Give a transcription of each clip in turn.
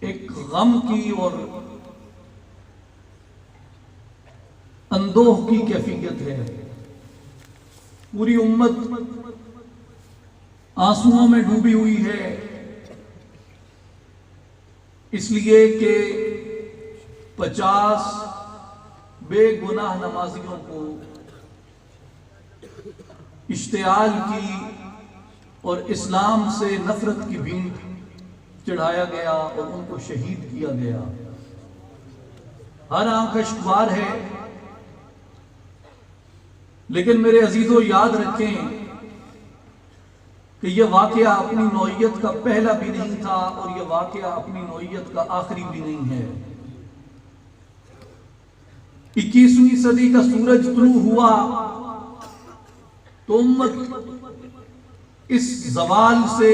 ایک غم کی اور اندوہ کی کیفیت ہے. پوری امت آنسوؤں میں ڈوبی ہوئی ہے، اس لیے کہ 50 بے گناہ نمازیوں کو اشتعال کی اور اسلام سے نفرت کی بھینٹ چڑھایا گیا اور ان کو شہید کیا گیا. ہر آنکھ اشکبار ہے، لیکن میرے عزیزو یاد رکھیں کہ یہ واقعہ اپنی نوعیت کا پہلا بھی نہیں تھا اور یہ واقعہ اپنی نوعیت کا آخری بھی نہیں ہے. 21ویں صدی کا سورج طلوع ہوا تو امت اس زوال سے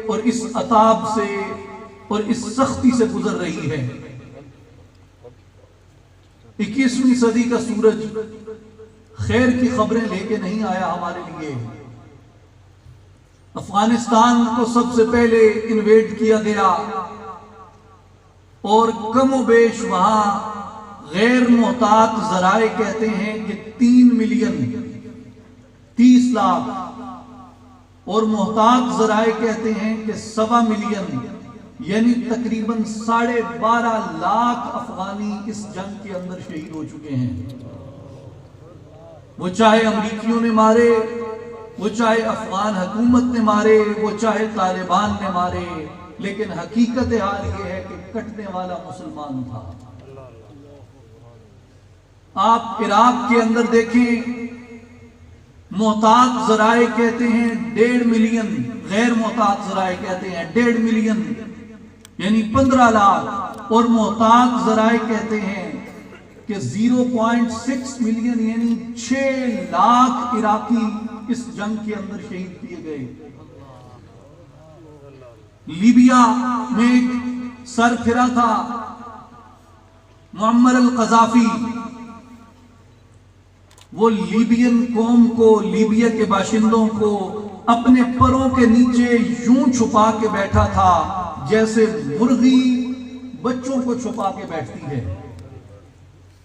اور اس عذاب سے اور اس سختی سے گزر رہی ہے. 21ویں صدی کا سورج خیر کی خبریں لے کے نہیں آیا ہمارے لیے. افغانستان کو سب سے پہلے انویڈ کیا گیا اور کم و بیش وہاں غیر محتاط ذرائع کہتے ہیں کہ 3 ملین 30 لاکھ اور محتاط ذرائع کہتے ہیں کہ 1.25 ملین، یعنی تقریباً 12.5 لاکھ افغانی اس جنگ کے اندر شہید ہو چکے ہیں. وہ چاہے امریکیوں نے مارے، وہ چاہے افغان حکومت نے مارے، وہ چاہے طالبان نے مارے، لیکن حقیقت حال یہ ہے کہ کٹنے والا مسلمان تھا. آپ عراق کے اندر دیکھیں، محتاط ذرائع کہتے ہیں 1.5 ملین، غیر محتاط ذرائع کہتے ہیں 1.5 ملین یعنی 15 لاکھ، اور محتاط ذرائع کہتے ہیں کہ 0.6 ملین یعنی 6 لاکھ عراقی اس جنگ کے اندر شہید کیے گئے. لیبیا میں ایک سر پھرا تھا معمر القذافی، وہ لیبین قوم کو، لیبیا کے باشندوں کو اپنے پروں کے نیچے یوں چھپا کے بیٹھا تھا جیسے مرغی بچوں کو چھپا کے بیٹھتی ہے.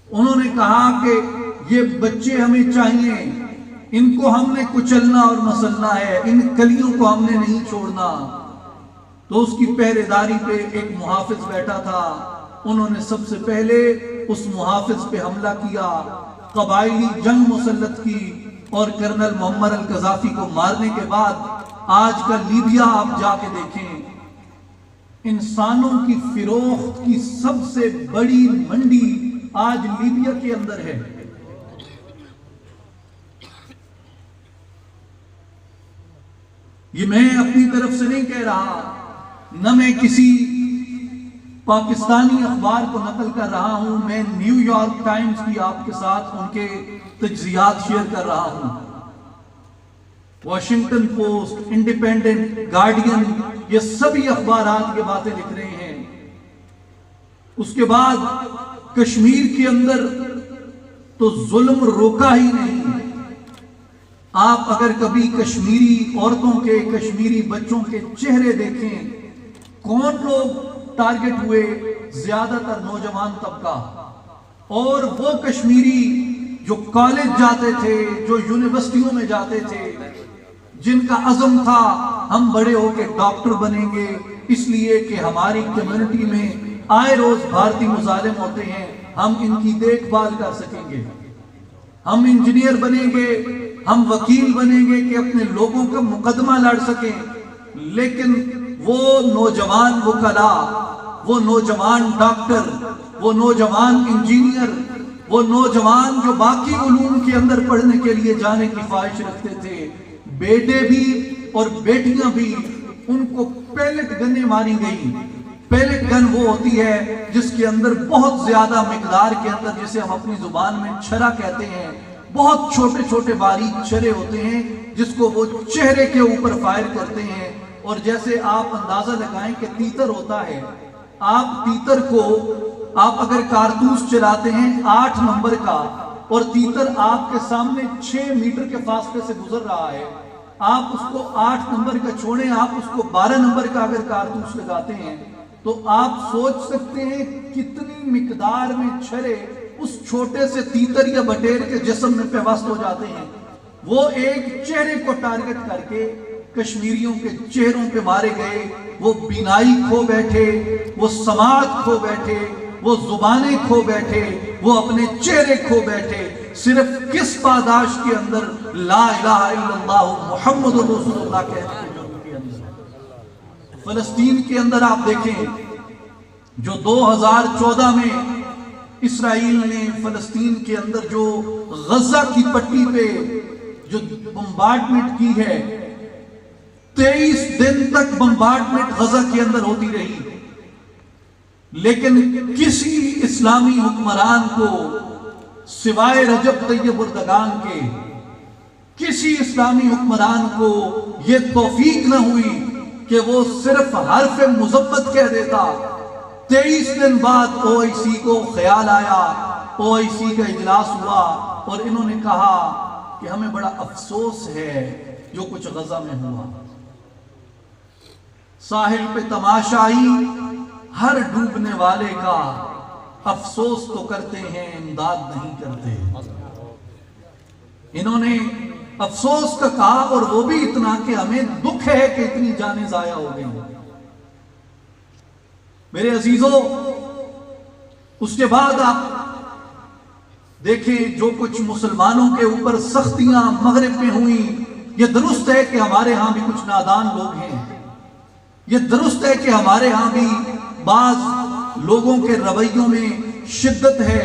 انہوں نے کہا کہ یہ بچے ہمیں چاہیے، ان کو ہم نے کچلنا اور مسلنا ہے، ان کلیوں کو ہم نے نہیں چھوڑنا. تو اس کی پہرے داری پہ ایک محافظ بیٹھا تھا. انہوں نے سب سے پہلے اس محافظ پہ حملہ کیا، قبائلی جنگ مسلط کی، اور کرنل معمر القذافی کو مارنے کے بعد آج کا لیبیا آپ جا کے دیکھیں، انسانوں کی فروخت کی سب سے بڑی منڈی آج لیبیا کے اندر ہے. یہ میں اپنی طرف سے نہیں کہہ رہا، نہ میں کسی پاکستانی اخبار کو نقل کر رہا ہوں، میں نیو یارک ٹائمز کی آپ کے ساتھ ان کے تجزیات شیئر کر رہا ہوں. واشنگٹن پوسٹ، انڈیپینڈنٹ، گارڈین، یہ سبھی اخبارات یہ باتیں لکھ رہے ہیں. اس کے بعد کشمیر کے اندر تو ظلم روکا ہی نہیں. آپ اگر کبھی کشمیری عورتوں کے، کشمیری بچوں کے چہرے دیکھیں، کون لوگ ٹارگٹ ہوئے؟ زیادہ تر نوجوان طبقہ، اور وہ کشمیری جو کالج جاتے تھے، جو یونیورسٹیوں میں جاتے تھے، جن کا عزم تھا ہم بڑے ہو کے ڈاکٹر بنیں گے، اس لیے کہ ہماری کمیونٹی میں آئے روز بھارتی مظالم ہوتے ہیں، ہم ان کی دیکھ بھال کر سکیں گے، ہم انجینئر بنیں گے، ہم وکیل بنیں گے کہ اپنے لوگوں کا مقدمہ لڑ سکیں. لیکن وہ نوجوان وکلا، وہ نوجوان ڈاکٹر، وہ نوجوان انجینئر، وہ نوجوان جو باقی علوم کے اندر پڑھنے کے لیے جانے کی خواہش رکھتے تھے، بیٹے بھی اور بیٹیاں بھی، ان کو پیلٹ گنیں ماری گئی. پیلٹ گن وہ ہوتی ہے جس کے اندر بہت زیادہ مقدار کے اندر، جسے ہم اپنی زبان میں چھرا کہتے ہیں، بہت چھوٹے چھوٹے باریک چھرے ہوتے ہیں جس کو وہ چہرے کے اوپر فائر کرتے ہیں. اور جیسے آپ اندازہ لگائیں کہ تیتر ہوتا ہے، آپ تیتر کو آپ اگر کارتوس چلاتے ہیں 8 نمبر کا، اور تیتر آپ کے سامنے 6 میٹر کے فاصلے سے گزر رہا ہے، آپ اس کو 8 نمبر کا چھوڑیں، آپ اس کو 12 نمبر کا اگر کارتوس لگاتے ہیں تو آپ سوچ سکتے ہیں کتنی مقدار میں چھرے اس چھوٹے سے تیتر یا بٹیر کے جسم میں پیوست ہو جاتے ہیں. وہ ایک چہرے کو ٹارگٹ کر کے کشمیریوں کے چہروں پہ مارے گئے. وہ بینائی کھو بیٹھے, وہ سماعت کھو بیٹھے, وہ زبانیں کھو بیٹھے, وہ اپنے چہرے کھو بیٹھے, صرف کس پاداش کے اندر؟ لا الہ الا اللہ محمد رسول اللہ کہنے کے جرم کے اندر. فلسطین کے اندر آپ دیکھیں, جو 2014 میں اسرائیل نے فلسطین کے اندر جو غزہ کی پٹی پہ جو بمبارڈمنٹ کی ہے, 23 دن تک بمبارڈمنٹ غزہ کے اندر ہوتی رہی, لیکن کسی اسلامی حکمران کو سوائے رجب طیب اردگان کے, کسی اسلامی حکمران کو یہ توفیق نہ ہوئی کہ وہ صرف حرف مذمت کہہ دیتا. 23 دن بعد او آئی سی کو خیال آیا, او آئی سی کا اجلاس ہوا اور انہوں نے کہا کہ ہمیں بڑا افسوس ہے جو کچھ غزہ میں ہوا. ساحل پہ تماشائی ہر ڈوبنے والے کا, افسوس تو کرتے ہیں امداد نہیں کرتے. انہوں نے افسوس کا کہا, اور وہ بھی اتنا کہ ہمیں دکھ ہے کہ اتنی جانیں ضائع ہو گئی. میرے عزیزوں, اس کے بعد آپ دیکھیں جو کچھ مسلمانوں کے اوپر سختیاں مغرب میں ہوئیں. یہ درست ہے کہ ہمارے ہاں بھی کچھ نادان لوگ ہیں, یہ درست ہے کہ ہمارے ہاں بھی بعض لوگوں کے رویوں میں شدت ہے,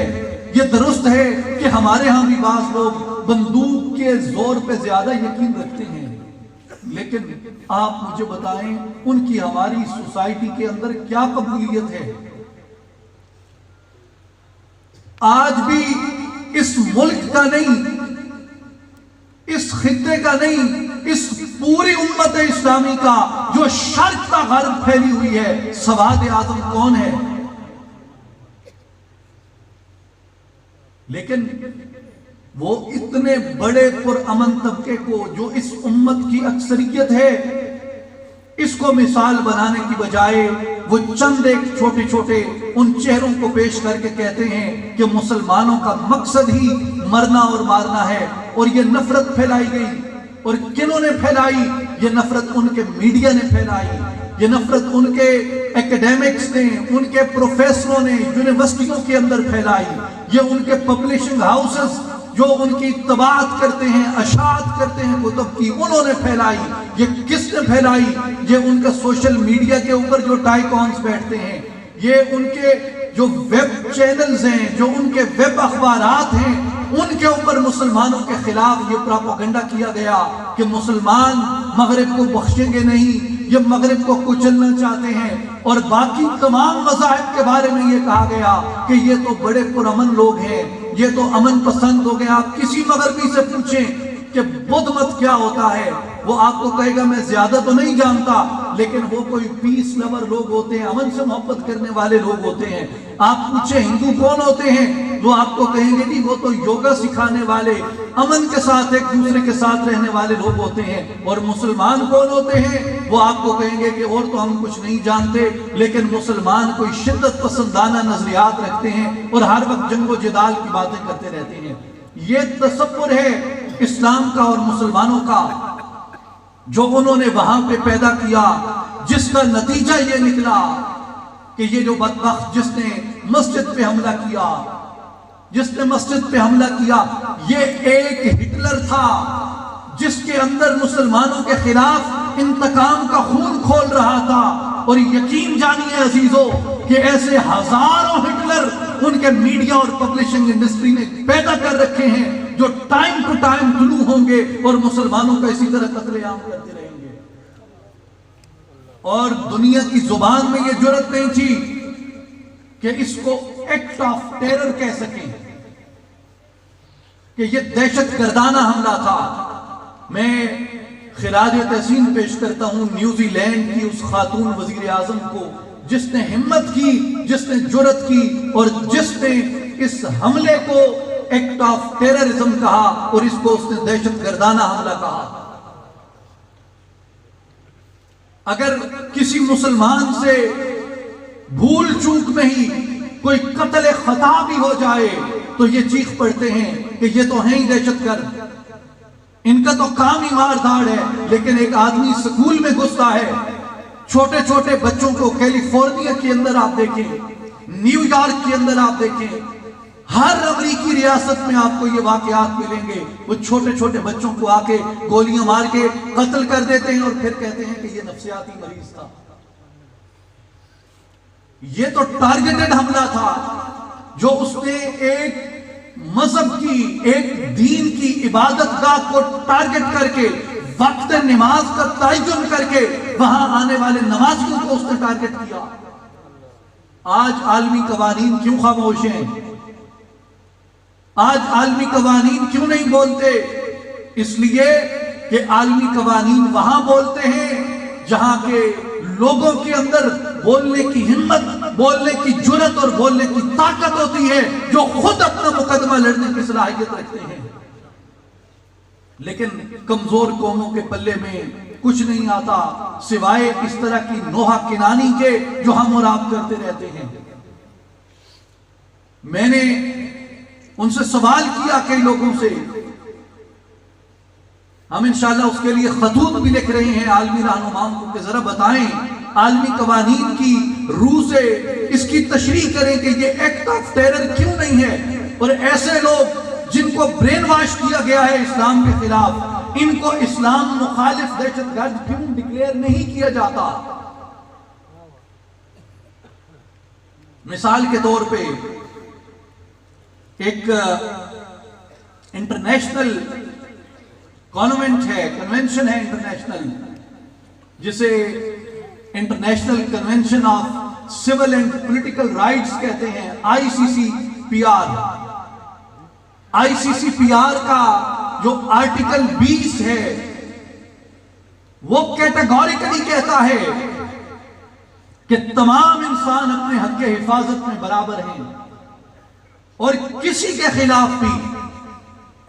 یہ درست ہے کہ ہمارے ہاں بھی بعض لوگ بندوق کے زور پہ زیادہ یقین رکھتے ہیں. لیکن آپ مجھے بتائیں ان کی ہماری سوسائٹی کے اندر کیا قبولیت ہے؟ آج بھی اس ملک کا نہیں, اس خطے کا نہیں, اس پوری امت اسلامی کا جو شرق کا غرب پھیلی ہوئی ہے, سواد اعظم کون ہے؟ لیکن وہ اتنے بڑے پرامن طبقے کو جو اس امت کی اکثریت ہے, اس کو مثال بنانے کی بجائے وہ چند ایک چھوٹے چھوٹے ان چہروں کو پیش کر کے کہتے ہیں کہ مسلمانوں کا مقصد ہی مرنا اور مارنا ہے. اور یہ نفرت پھیلائی گئی, اور کنہوں نے پھیلائی؟ یہ نفرت ان کے میڈیا نے پھیلائی, یہ نفرت ان کے ایکیڈیمکس نے, ان کے پروفیسروں نے یونیورسٹیوں کے اندر پھیلائی, یہ ان کے پبلشنگ ہاؤسز جو ان کی طباعت کرتے ہیں, اشاعت کرتے ہیں کتب کی, انہوں نے پھیلائی. یہ کس نے پھیلائی؟ یہ ان کا سوشل میڈیا کے اوپر جو ٹائکونز بیٹھتے ہیں, یہ ان کے جو ویب چینلز ہیں, جو ان کے ویب اخبارات ہیں, ان کے اوپر مسلمانوں کے خلاف یہ پراپوگنڈا کیا گیا کہ مسلمان مغرب کو بخشیں گے نہیں, یہ مغرب کو کچلنا چاہتے ہیں. اور باقی تمام مذاہب کے بارے میں یہ کہا گیا کہ یہ تو بڑے پرامن لوگ ہیں, یہ تو امن پسند ہو گئے. آپ کسی مغربی سے پوچھیں کہ بدھ مت کیا ہوتا ہے, وہ آپ کو کہے گا میں زیادہ تو نہیں جانتا, لیکن وہ کوئی پیس لور لوگ ہوتے ہیں, امن سے محبت کرنے والے لوگ ہوتے ہیں. آپ پوچھیں ہندو کون ہوتے ہیں, وہ آپ کو کہیں گے کہ وہ تو یوگا سکھانے والے, امن کے ساتھ ایک دوسرے کے ساتھ رہنے والے لوگ ہوتے ہیں. اور مسلمان کون ہوتے ہیں, وہ آپ کو کہیں گے کہ اور تو ہم کچھ نہیں جانتے, لیکن مسلمان کوئی شدت پسندانہ نظریات رکھتے ہیں اور ہر وقت جنگ و جدال کی باتیں کرتے رہتے ہیں. یہ تصور ہے اسلام کا اور مسلمانوں کا جو انہوں نے وہاں پہ پیدا کیا, جس کا نتیجہ یہ نکلا کہ یہ جو بدبخت جس نے مسجد پہ حملہ کیا, جس نے مسجد پہ حملہ کیا, یہ ایک ہٹلر تھا جس کے اندر مسلمانوں کے خلاف انتقام کا خون کھول رہا تھا. اور یقین جانیے عزیزوں کہ ایسے ہزاروں ہٹلر ان کے میڈیا اور پبلشنگ انڈسٹری نے پیدا کر رکھے ہیں جو ٹائم ٹو ٹائم طلوع ہوں گے اور مسلمانوں کا اسی طرح قتل عام کرتے رہیں گے. اور دنیا کی زبان میں یہ جرأت نہیں تھی کہ اس کو ایکٹ آف ٹیرر کہہ سکیں, کہ یہ دہشت گردانہ حملہ تھا. میں خراج تحسین پیش کرتا ہوں نیوزی لینڈ کی اس خاتون وزیر اعظم کو جس نے ہمت کی, جس نے جرأت کی, اور جس نے اس حملے کو ایکٹ آف ٹیررزم کہا اور اس کو اس نے دہشت گردانہ حملہ کہا. اگر کسی مسلمان سے بھول چوک میں ہی کوئی قتل خطا بھی ہو جائے تو یہ چیخ پڑتے ہیں کہ یہ تو ہیں ہی دہشت گرد، ان کا تو کام ہی مار دھاڑ ہے۔ لیکن ایک آدمی سکول میں گھستا ہے، چھوٹے چھوٹے بچوں کو کیلیفورنیا کے اندر آپ دیکھیں، نیو یارک کے اندر آپ دیکھیں، ہر امریکی ریاست میں آپ کو یہ واقعات ملیں گے، وہ چھوٹے چھوٹے بچوں کو آ کے گولیاں مار کے قتل کر دیتے ہیں اور پھر کہتے ہیں کہ یہ نفسیاتی مریض تھا۔ یہ تو ٹارگیٹڈ حملہ تھا جو اس نے ایک مذہب کی، ایک دین کی عبادت گاہ کو ٹارگٹ کر کے، وقت نماز کا تعین کر کے وہاں آنے والے نمازیوں کو اس نے ٹارگٹ کیا۔ آج عالمی قوانین کیوں خاموش ہیں؟ آج عالمی قوانین کیوں نہیں بولتے؟ اس لیے کہ عالمی قوانین وہاں بولتے ہیں جہاں کے لوگوں کے اندر بولنے کی ہمت، بولنے کی جرات اور بولنے کی طاقت ہوتی ہے، جو خود اپنا مقدمہ لڑنے کی صلاحیت رکھتے ہیں۔ لیکن کمزور قوموں کے پلے میں کچھ نہیں آتا سوائے اس طرح کی نوحہ کنانی کے جو ہم اور آپ کرتے رہتے ہیں۔ میں نے ان سے سوال کیا کئی لوگوں سے، ہم انشاءاللہ اس کے لیے خطوط بھی لکھ رہے ہیں عالمی رہنماؤں کو کہ ذرا بتائیں عالمی قوانین کی روح سے اس کی تشریح کریں کہ یہ ایکٹ آف ٹیرر کیوں نہیں ہے، اور ایسے لوگ جن کو برین واش کیا گیا ہے اسلام کے خلاف، ان کو اسلام مخالف دہشت گرد کیوں ڈکلیئر نہیں کیا جاتا؟ مثال کے طور پہ ایک انٹرنیشنل کنونشن ہے انٹرنیشنل، جسے international convention of civil and political rights کہتے ہیں، ICCPR۔ ICCPR کا جو آرٹیکل 20 ہے وہ کیٹیگوریکلی کہتا ہے کہ تمام انسان اپنے حق کے حفاظت میں برابر ہیں، اور کسی کے خلاف بھی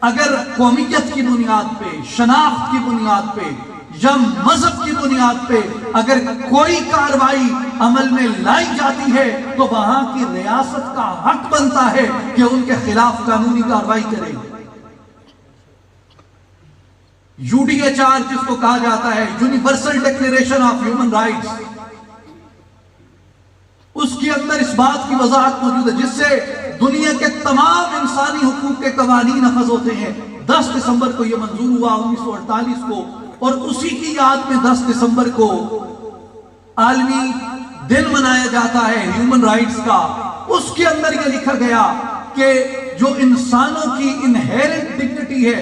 اگر قومیت کی بنیاد پہ، شناخت کی بنیاد پہ یا مذہب کی بنیاد پہ اگر کوئی کارروائی عمل میں لائی جاتی ہے تو وہاں کی ریاست کا حق بنتا ہے کہ ان کے خلاف قانونی کارروائی کرے۔ UDHR جس کو کہا جاتا ہے universal declaration of human rights, اس کے اندر اس بات کی وضاحت موجود ہے جس سے دنیا کے تمام انسانی حقوق کے قوانین اخذ ہوتے ہیں۔ 10 دسمبر کو یہ منظور ہوا 1948 کو، اور اسی کی یاد میں 10 دسمبر کو عالمی دن منایا جاتا ہے ہیومن رائٹس کا۔ اس کے اندر یہ لکھا گیا کہ جو انسانوں کی انہیرنٹ ڈگنیٹی ہے،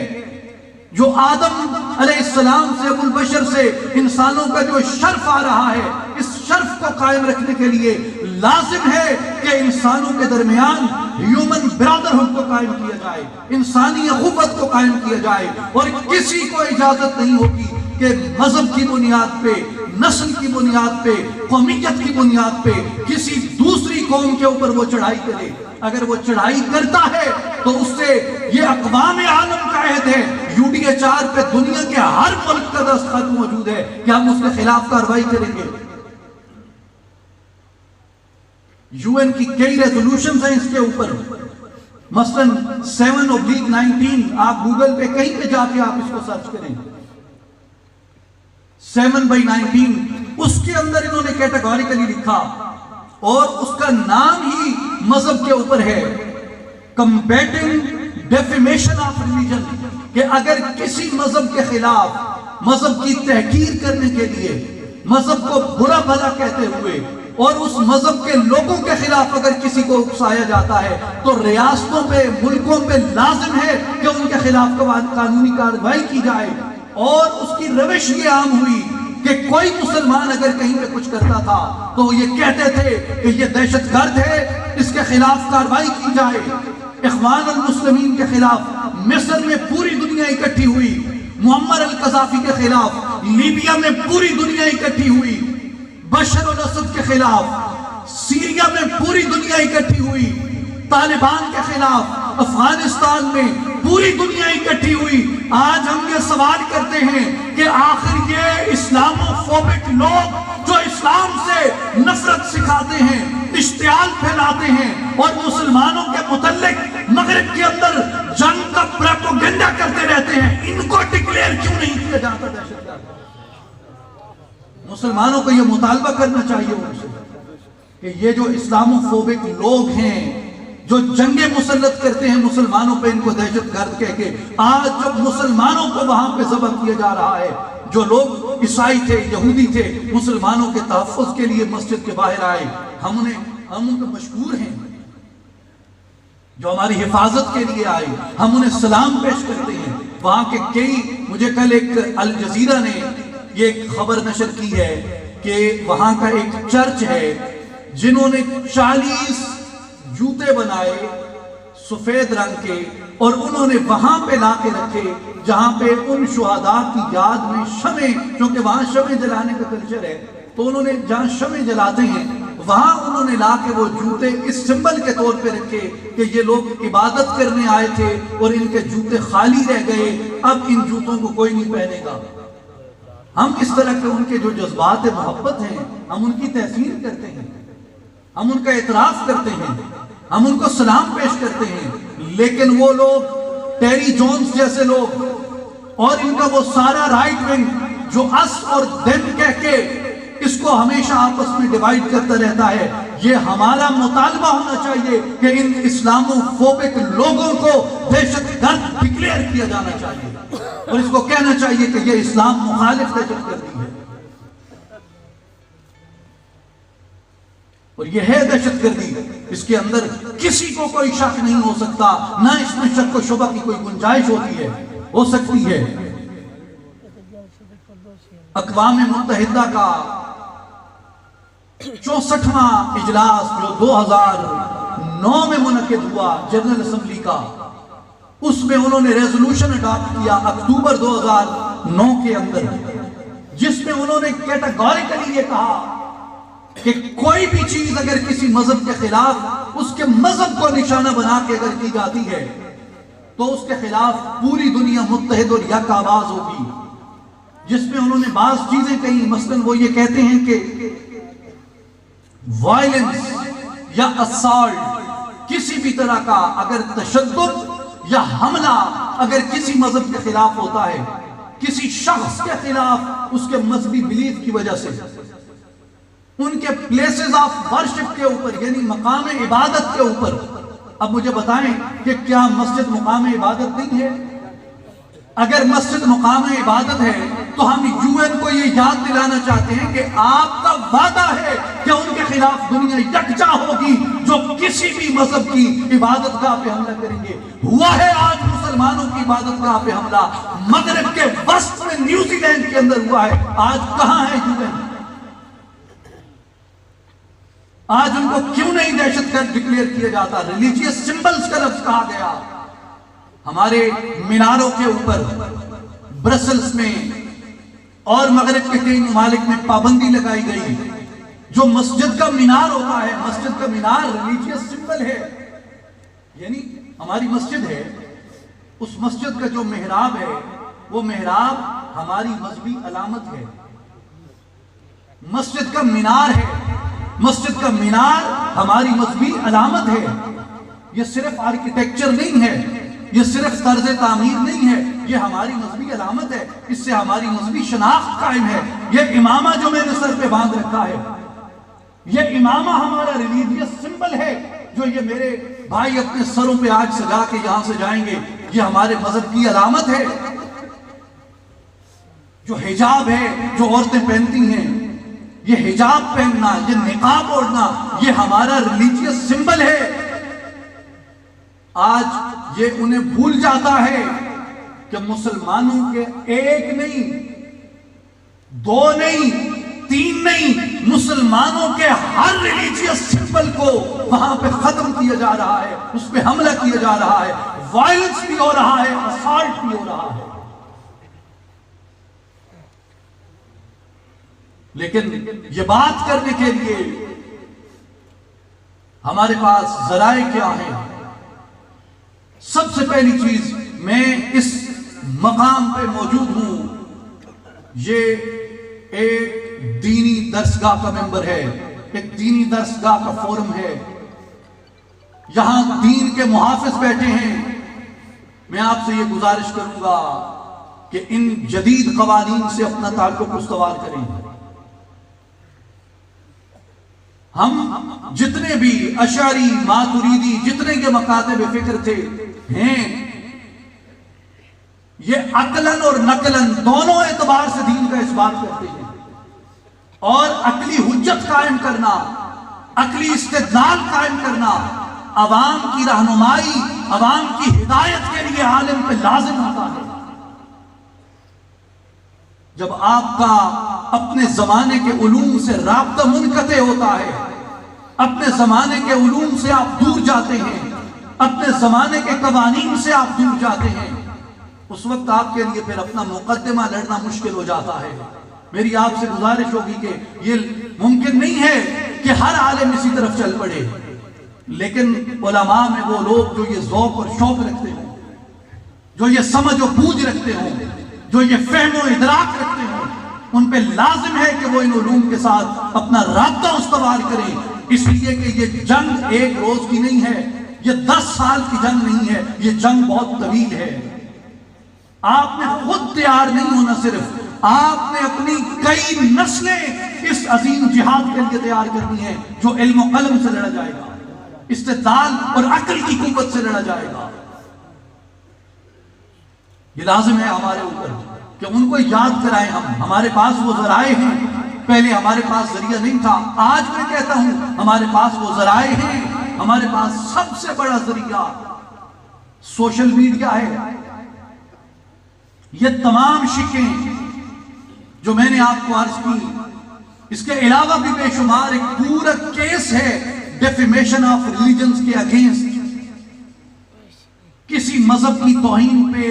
جو آدم علیہ السلام سے ابو البشر سے انسانوں کا جو شرف آ رہا ہے، اس شرف کو قائم رکھنے کے لیے لازم ہے کہ انسانوں کے درمیان ہیومن برادرہڈ کو قائم کیا جائے، انسانی اخوت کو قائم کیا جائے، اور کسی کو اجازت نہیں ہوگی کہ مذہب کی بنیاد پہ، نسل کی بنیاد پہ، قومیت کی بنیاد پہ کسی دوسری قوم کے اوپر وہ چڑھائی کرے۔ اگر وہ چڑھائی کرتا ہے تو اس سے یہ اقوام عالم کا عہد ہے، UDHR پہ دنیا کے ہر ملک کا دستخط موجود ہے کہ ہم اس کے خلاف کارروائی کریں گے۔ UN کی کئی ریزولوشنز ہیں اس کے اوپر، مثلاً 7/19 آپ گوگل پہ کہیں پہ جا کے آپ اس کو سرچ کریں، 7/19 اس کے اندر انہوں نے کیٹیگوریکلی لکھا، اور اس کا نام ہی مذہب کے اوپر ہے، کمبیٹنگ ڈیفیمیشن آف ریلیجن، کہ اگر کسی مذہب کے خلاف، مذہب کی تحقیر کرنے کے لیے، مذہب کو برا بھلا کہتے ہوئے اور اس مذہب کے لوگوں کے خلاف اگر کسی کو اکسایا جاتا ہے تو ریاستوں پہ، ملکوں پہ لازم ہے کہ ان کے خلاف قانونی کارروائی کی جائے۔ اور اس کی روش یہ عام ہوئی کہ کوئی مسلمان اگر کہیں پہ کچھ کرتا تھا تو وہ یہ کہتے تھے کہ یہ دہشت گرد ہے، اس کے خلاف کارروائی کی جائے۔ اخوان المسلمین کے خلاف مصر میں پوری دنیا اکٹھی ہوئی، معمر القذافی کے خلاف لیبیا میں پوری دنیا اکٹھی ہوئی، بشر الاسد کے خلاف سیریا میں پوری دنیا اکٹھی ہوئی، طالبان کے خلاف افغانستان میں پوری دنیا اکٹھی ہوئی۔ آج ہم یہ سوال کرتے ہیں کہ آخر یہ اسلاموفوبک لوگ جو اسلام سے نفرت سکھاتے ہیں، اشتعال پھیلاتے ہیں اور مسلمانوں کے متعلق مغرب کے اندر جنگ کا پروپیگنڈا کرتے رہتے ہیں، ان کو ڈکلیئر کیوں نہیں کیا جاتا دہشت گرد؟ مسلمانوں کو یہ مطالبہ کرنا چاہیے ان سے کہ یہ جو اسلاموفوبک لوگ ہیں جو جنگیں مسلط کرتے ہیں مسلمانوں پہ، ان کو دہشت گرد کہہ کے آج جب مسلمانوں کو وہاں پہ ذبح کیا جا رہا ہے، جو لوگ عیسائی تھے، یہودی تھے، مسلمانوں کے تحفظ کے لیے مسجد کے باہر آئے، ہم ان کو مشکور ہیں، جو ہماری حفاظت کے لیے آئے، ہم انہیں سلام پیش کرتے ہیں۔ وہاں کے کئی، مجھے کل ایک الجزیرہ نے یہ ایک خبر نشر کی ہے کہ وہاں کا ایک چرچ ہے جنہوں نے 40 جوتے بنائے سفید رنگ کے اور انہوں نے وہاں پہ لا کے رکھے جہاں پہ ان شہداء کی یاد میں شمع، کیونکہ وہاں شمع جلانے کا کلچر ہے، تو انہوں نے جہاں شمع جلاتے ہیں وہاں انہوں نے لا کے وہ جوتے اس سمبل کے طور پہ رکھے کہ یہ لوگ عبادت کرنے آئے تھے اور ان کے جوتے خالی رہ گئے، اب ان جوتوں کو کوئی نہیں پہنے گا۔ ہم اس طرح کے ان کے جو جذبات محبت ہیں ہم ان کی تحسین کرتے ہیں، ہم ان کا اعتراف کرتے ہیں، ہم ان کو سلام پیش کرتے ہیں، لیکن وہ لوگ ٹیری جونز جیسے لوگ اور ان کا وہ سارا رائٹ ونگ جو اس اور دم کہہ کے اس کو ہمیشہ آپس میں ڈیوائیڈ کرتا رہتا ہے، یہ ہمارا مطالبہ ہونا چاہیے کہ ان اسلاموفوبک لوگوں کو دہشت گرد ڈکلیئر کیا جانا چاہیے اور اس کو کہنا چاہیے کہ یہ اسلام مخالف دہشت گردی ہے، اور یہ ہے دہشت گردی، اس کے اندر کسی کو کوئی شک نہیں ہو سکتا، نہ اس میں شک و شبہ کی کوئی گنجائش ہوتی ہے، ہو سکتی ہے۔ اقوام متحدہ کا 64واں اجلاس جو 2009 میں منعقد ہوا جنرل اسمبلی کا، اس میں انہوں نے ریزولوشن اڈاپٹ کیا اکتوبر 2009 کے اندر، جس میں انہوں نے کیٹاگوریکلی یہ کہا کہ کوئی بھی چیز اگر کسی مذہب کے خلاف اس کے مذہب کو نشانہ بنا کے اگر کی جاتی ہے تو اس کے خلاف پوری دنیا متحد اور یک آواز ہوگی، جس میں انہوں نے بعض چیزیں کہیں، مثلا وہ یہ کہتے ہیں کہ وائلنس یا اسالٹ، کسی بھی طرح کا اگر تشدد یا حملہ اگر کسی مذہب کے خلاف ہوتا ہے، کسی شخص کے خلاف اس کے مذہبی بلیف کی وجہ سے، ان کے پلیسز آف ورشپ کے اوپر یعنی مقام عبادت کے اوپر، اب مجھے بتائیں کہ کیا مسجد مقام عبادت نہیں ہے؟ اگر مسجد مقام عبادت ہے تو ہم UN کو یہ یاد دلانا چاہتے ہیں کہ آپ کا وعدہ ہے کہ ان کے خلاف دنیا یکجا ہوگی جو کسی بھی مذہب کی عبادت گاہ پہ حملہ کریں گے۔ ہوا ہے آج مسلمانوں کی عبادت گاہ پہ حملہ، مغرب کے وسط میں نیوزی لینڈ کے اندر ہوا ہے، آج کہاں ہے UN؟ آج ان کو کیوں نہیں دہشت گرد ڈکلیئر کیا جاتا؟ ریلیجیس سمبلز کا لفظ کہا گیا، ہمارے میناروں کے اوپر برسلز میں اور مغرب کے کئی ممالک میں پابندی لگائی گئی۔ جو مسجد کا مینار ہوتا ہے، مسجد کا مینار ریلیجیس سمبل ہے، یعنی ہماری مسجد ہے، اس مسجد کا جو محراب ہے وہ محراب ہماری مذہبی علامت ہے، مسجد کا مینار ہے، مسجد کا مینار ہماری مذہبی علامت ہے۔ یہ صرف آرکیٹیکچر نہیں ہے، یہ صرف طرز تعمیر نہیں ہے، یہ ہماری مذہبی علامت ہے، اس سے ہماری مذہبی شناخت قائم ہے۔ یہ امامہ جو میں نے سر پہ باندھ رکھا ہے، یہ امامہ ہمارا ریلیجیس سمبل ہے، جو یہ میرے بھائی اپنے سروں پہ آج سجا کے یہاں سے جائیں گے، یہ ہمارے مذہب کی علامت ہے۔ جو حجاب ہے جو عورتیں پہنتی ہیں، یہ حجاب پہننا، یہ نقاب اوڑھنا، یہ ہمارا ریلیجیس سمبل ہے۔ آج یہ انہیں بھول جاتا ہے کہ مسلمانوں کے ایک نہیں، دو نہیں، تین نہیں، مسلمانوں کے ہر ریلیجیس سمبل کو وہاں پہ ختم کیا جا رہا ہے، اس پہ حملہ کیا جا رہا ہے، وائلنس بھی ہو رہا ہے، اسالٹ بھی ہو رہا ہے۔ لیکن یہ بات کرنے کے لیے ہمارے پاس ذرائع کیا ہیں؟ سب سے پہلی چیز، میں اس مقام پہ موجود ہوں، یہ ایک دینی درسگاہ کا ممبر ہے، ایک دینی درسگاہ کا فورم ہے، یہاں دین کے محافظ بیٹھے ہیں۔ میں آپ سے یہ گزارش کروں گا کہ ان جدید قوانین سے اپنا تعلق استوار کریں۔ ہم جتنے بھی اشعری، ماتریدی، جتنے کے مکاتب فکر تھے ہیں، یہ عقلاً اور نقلاً دونوں اعتبار سے دین کا اس بات کرتے ہیں، اور عقلی حجت قائم کرنا، عقلی استدلال قائم کرنا، عوام کی رہنمائی، عوام کی ہدایت کے لیے عالم پہ لازم ہوتا ہے۔ جب آپ کا اپنے زمانے کے علوم سے رابطہ منقطع ہوتا ہے، اپنے زمانے کے علوم سے آپ دور جاتے ہیں، اپنے زمانے کے قوانین سے آپ دور جاتے ہیں، اس وقت آپ کے لیے پھر اپنا مقدمہ لڑنا مشکل ہو جاتا ہے۔ میری آپ سے گزارش ہوگی کہ یہ ممکن نہیں ہے کہ ہر عالم اسی طرف چل پڑے، لیکن علماء میں وہ لوگ جو یہ ذوق اور شوق رکھتے ہوں، جو یہ سمجھ و بوجھ رکھتے ہوں، جو یہ فہم و ادراک رکھتے ہوں، ان پہ لازم ہے کہ وہ ان علوم کے ساتھ اپنا رابطہ استوار کریں، اس لیے کہ یہ جنگ ایک روز کی نہیں ہے، یہ 10 سال کی جنگ نہیں ہے، یہ جنگ بہت طویل ہے۔ آپ نے خود تیار نہیں ہونا، صرف آپ نے اپنی کئی نسلیں اس عظیم جہاد کے لیے تیار کرنی ہے جو علم و قلم سے لڑا جائے گا، استدلال اور عقل کی قوت سے لڑا جائے گا۔ یہ لازم ہے ہمارے اوپر کہ ان کو یاد کرائیں ہم۔ ہمارے پاس وہ ذرائع ہیں، پہلے ہمارے پاس ذریعہ نہیں تھا، آج میں کہتا ہوں ہمارے پاس وہ ذرائع ہیں۔ ہمارے پاس سب سے بڑا ذریعہ سوشل میڈیا ہے۔ یہ تمام شکیں جو میں نے آپ کو عرض کی، اس کے علاوہ بھی بے شمار ایک پورا کیس ہے ڈیفیمیشن آف ریلیجنز کے اگینسٹ، کسی مذہب کی توہین پہ،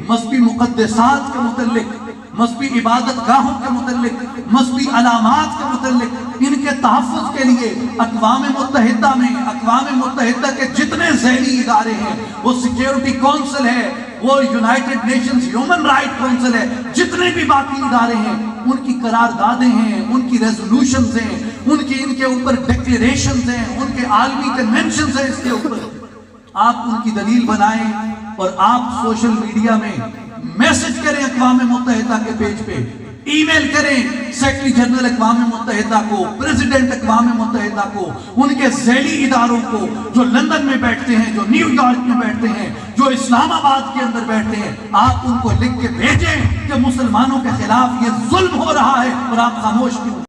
مذہبی مقدسات کے متعلق، مذہبی عبادت گاہوں کے متعلق، مذہبی علامات کے متعلق، ان کے تحفظ کے لیے اقوام متحدہ میں، اقوام متحدہ کے جتنے ذیلی ادارے ہیں، وہ سیکیورٹی کونسل ہے، وہ United nations human right council ہے، جتنے بھی باقی ادارے ہیں، ان کی قراردادیں ہیں، ان کی ریزولوشنز ہیں، ان کے اوپر ڈیکلیریشنز ہیں، ان کے عالمی کنونشنز ہیں، اس کے اوپر آپ ان کی دلیل بنائیں اور آپ سوشل میڈیا میں میسج کریں اقوام متحدہ کے پیج پہ، ای میل کریں سیکرٹری جنرل اقوام متحدہ کو، پریزیڈنٹ اقوام متحدہ کو، ان کے ذیلی اداروں کو جو لندن میں بیٹھتے ہیں، جو نیو یارک میں بیٹھتے ہیں، جو اسلام آباد کے اندر بیٹھتے ہیں، آپ ان کو لکھ کے بھیجیں کہ مسلمانوں کے خلاف یہ ظلم ہو رہا ہے اور آپ خاموش کیوں؟